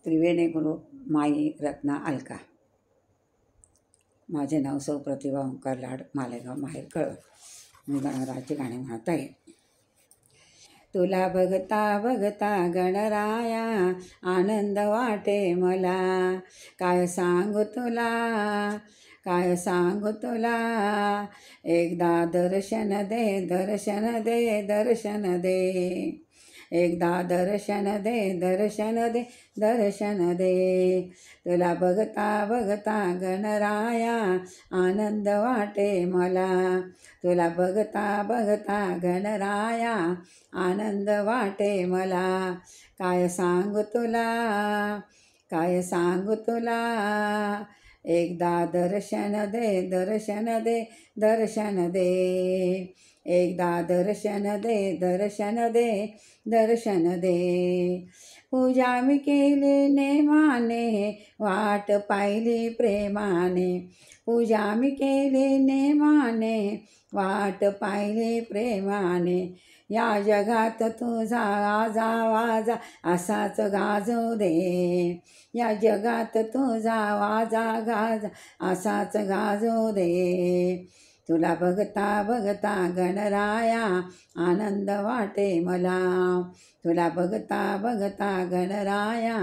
त्रिवेणी गुरु माई रत्ना अलका. माझे नाव सौ प्रतिभा ओंकार लाड, मालेगाव माहेर कळवण. मी गणरायाची गाणी म्हणत आहे. तुला बघता बघता गणराया आनंद वाटे मला, काय सांगू तुला, काय सांगू तुला. एकदा दर्शन दे, दर्शन दे, दर्शन दे. एकदा दर्शन दे, दर्शन दे, दर्शन दे. तुला बघता बघता गणराया आनंद वाटे मला, तुला बघता बघता गणराया आनंद वाटे मला. काय सांगू तुला, काय सांगू तुला. एकदा दर्शन दे, दर्शन दे, दर्शन दे. एकदा दर्शन दे, दर्शन दे, दर्शन दे. पूजा मी केली नेमाने, वाट पाहिली प्रेमाने. पूजा मी केली नेमाने, वाट पाहिली प्रेमाने. या जगात तुझा आजा वाजा असाच गाजू दे. या जगात तुझा वाजा गाजा असाच गाजू दे. तुला बघता बघता गणराया आनंद वाटे मला, तुला बघता बघता गणराया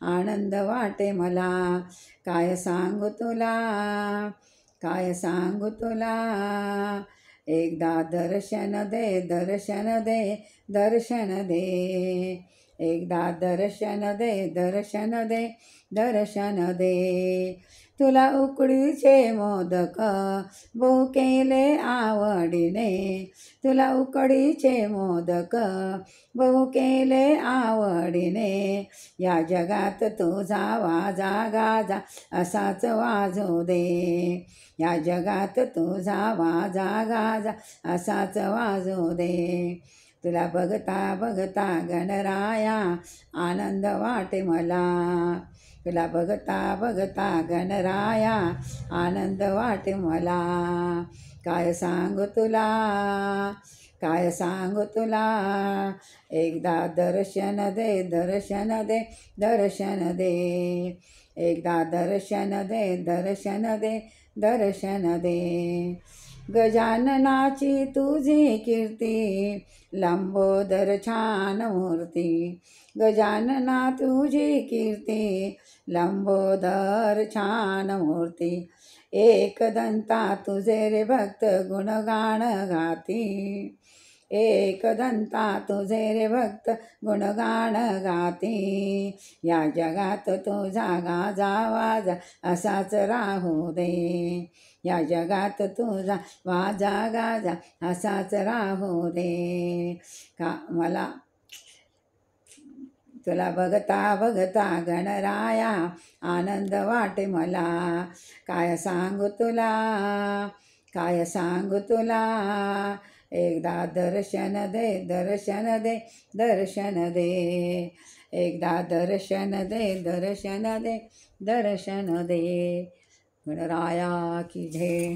आनंद वाटे मला. काय सांगू तुला, काय सांगू तुला. एकदा दर्शन दे, दर्शन दे, दर्शन दे. एकदा दर्शन दे, दर्शन दे, दर्शन दे. तुला उकडीचे मोदक बहु केले आवडीने, तुला उकडीचे मोदक बहु केले आवडीने. या जगात तुझा वाजा गाजा असाच वाजू दे. या जगात तुझा वाजा गाजा असाच वाजू दे. तुला बघता बघता गणराया आनंद वाटे मला, तुला बघता बघता गणराया आनंद वाटे मला. काय सांगू तुला, काय सांगू तुला. एकदा दर्शन दे, दर्शन दे, दर्शन दे. एकदा दर्शन दे, दर्शन दे, दर्शन दे. गजाननाची तुझी कीर्ती, लंबोदर छान मूर्ती. गजानना तुझी कीर्ती, लंबोदर छान मूर्ती. एकदंता तुझे रे भक्त गुणगान गाती. एकदंता तुझे रे भक्त गुणगान गाती. या जगात तुझा गाजा वाजा असाच राहू दे. या जगात तुझा वाजा गाजा असाच राहू दे. का मला तुला बघता बघता गणराया आनंद वाटे मला. काय सांगू तुला, काय सांगू तुला. एकदा दर्शन दे, दर्शन दे, दर्शन दे. एकदा दर्शन दे, दर्शन दे, दर्शन दे. गणराया की जय.